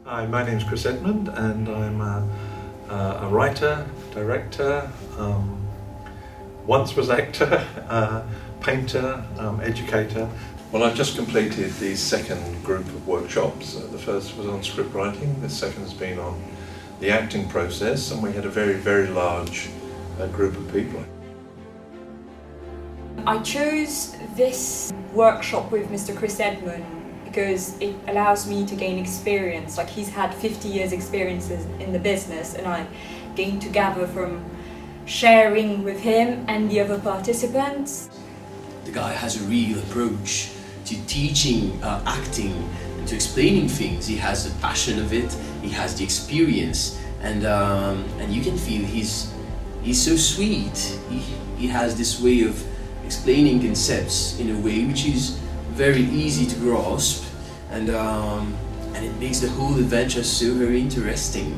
Hi, my name's Chris Edmund and I'm a writer, director, once was actor, painter, educator. Well, I've just completed the second group of workshops. The first was on script writing, the second has been on the acting process, and we had a very, very large group of people. I chose this workshop with Mr Chris Edmund because it allows me to gain experience. Like, he's had 50 years experiences in the business, and I gained to gather from sharing with him and the other participants. The guy has a real approach to teaching acting and to explaining things. He has the passion of it, he has the experience, and you can feel he's so sweet. He has this way of explaining concepts in a way which is very easy to grasp, and it makes the whole adventure so very interesting.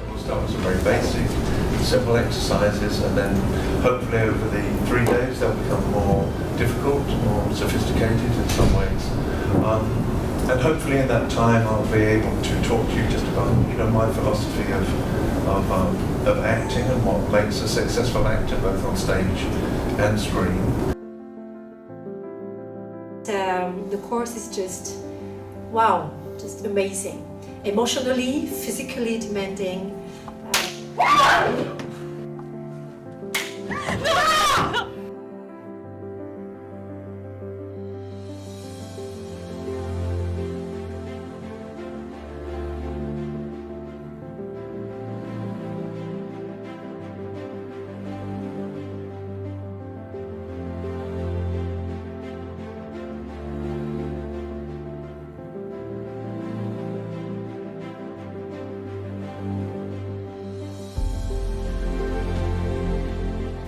We'll start with some very basic, simple exercises, and then hopefully over the 3 days they'll become more difficult, more sophisticated in some ways. And hopefully in that time I'll be able to talk to you just about, my philosophy of acting and what makes a successful actor both on stage and screen. The course is just, wow, just amazing. Emotionally, physically demanding.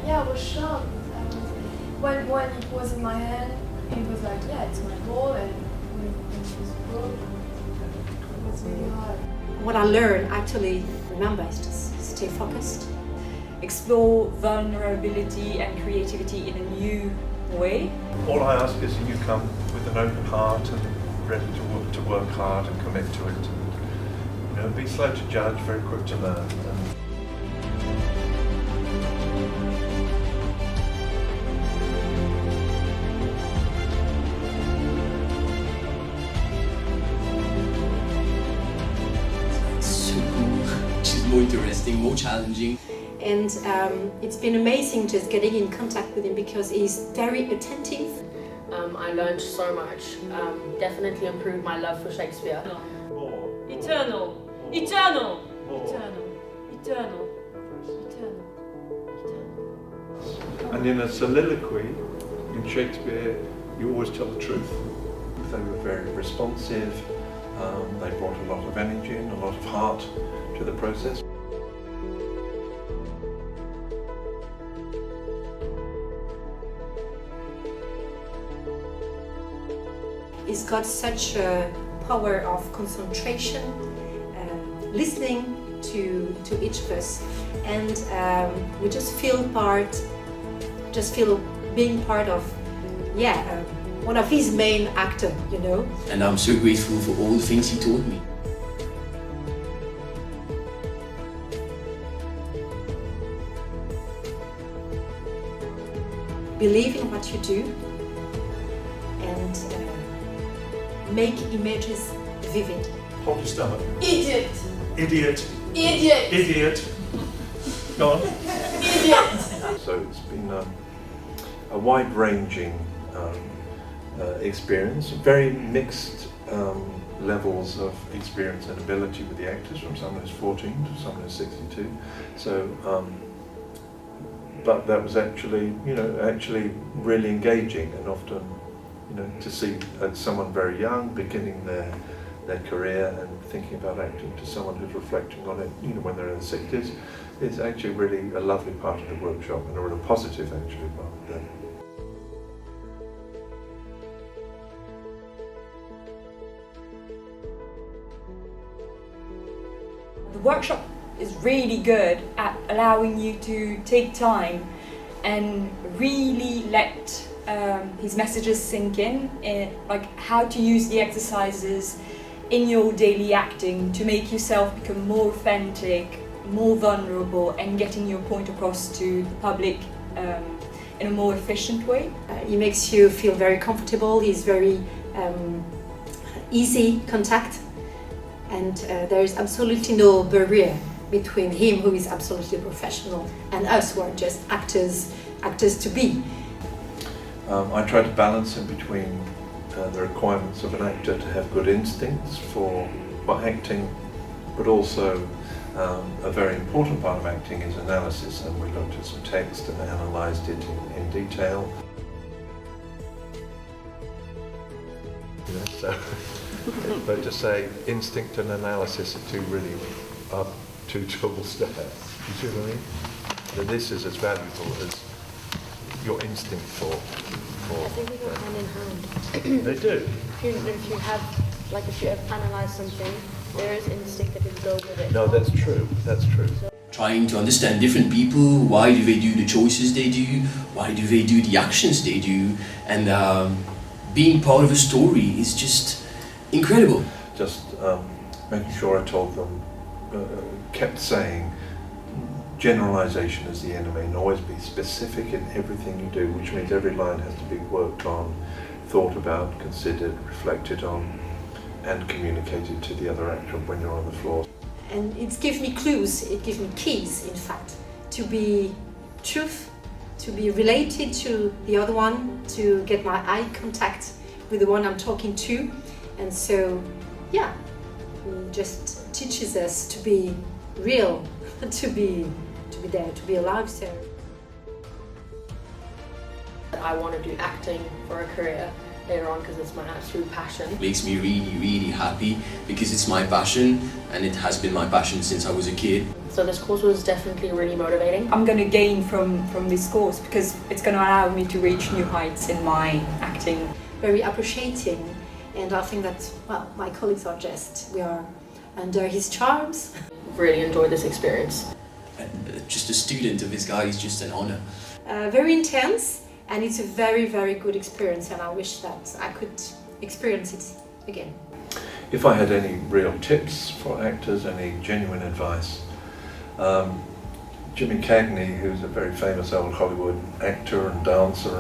Yeah, I was shocked. When it was in my hand, it was like, yeah, it's my goal, and when it was broke, it was really hard. What I learned, actually, remember, is just stay focused. Explore vulnerability and creativity in a new way. All I ask is that you come with an open heart and ready to work hard and commit to it. And, be slow to judge, very quick to learn. More interesting, more challenging. And it's been amazing just getting in contact with him because he's very attentive. I learned so much. Definitely improved my love for Shakespeare. Eternal, eternal, eternal, eternal, eternal, eternal. And in a soliloquy, in Shakespeare, you always tell the truth. They were very responsive, they brought a lot of energy and a lot of heart to the process. He's got such a power of concentration, listening to each of us, and we just feel being part of, one of his main actors, And I'm so grateful for all the things he taught me. Believe in what you do and make images vivid. Hold your stomach. Idiot! Idiot. Idiot! Idiot. Go on. Idiot! So it's been a wide-ranging experience, very mixed levels of experience and ability with the actors, from someone who's 14 to someone who's 62. So, but that was actually really engaging, and often, to see someone very young beginning their career and thinking about acting to someone who's reflecting on it, when they're in the 60s, is actually really a lovely part of the workshop, and a really positive actually part of that. The workshop is really good at allowing you to take time and really let his messages sink in, like how to use the exercises in your daily acting to make yourself become more authentic, more vulnerable, and getting your point across to the public in a more efficient way. He makes you feel very comfortable. He's very easy contact, and there is absolutely no barrier between him, who is absolutely professional, and us, who are just actors to be. I try to balance in between the requirements of an actor to have good instincts for acting, but also a very important part of acting is analysis, and we looked at some text and analysed it in detail. You know, so, but to say instinct and analysis are two tools there. You see what I mean? That this is as valuable as your instinct for I think they go hand in hand. They do. If you have analysed something, there is instinct that can go with it. No, that's true. That's true. Trying to understand different people, why do they do the choices they do, why do they do the actions they do, and being part of a story is just incredible. Just making sure I told them, kept saying, generalisation is the enemy, and always be specific in everything you do, which means every line has to be worked on, thought about, considered, reflected on, and communicated to the other actor when you're on the floor. And it gives me clues, it gives me keys, in fact, to be truth, to be related to the other one, to get my eye contact with the one I'm talking to. And so, yeah, it just teaches us to be real, to be there, to be alive. So I want to do acting for a career later on because it's my absolute passion. It makes me really, really happy because it's my passion, and it has been my passion since I was a kid. So this course was definitely really motivating. I'm going to gain from this course because it's going to allow me to reach new heights in my acting. very appreciating, and I think that, well, my colleagues are we are under his charms. Really enjoyed this experience. Just a student of this guy is just an honor. Very intense, and it's a very, very good experience, and I wish that I could experience it again. If I had any real tips for actors, any genuine advice, Jimmy Cagney, who's a very famous old Hollywood actor and dancer,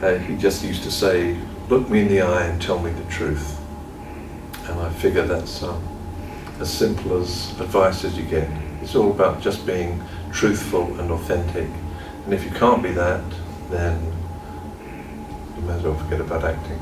and he just used to say, "Look me in the eye and tell me the truth." And I figure that's as simple as advice as you get. It's all about just being truthful and authentic. And if you can't be that, then you may as well forget about acting.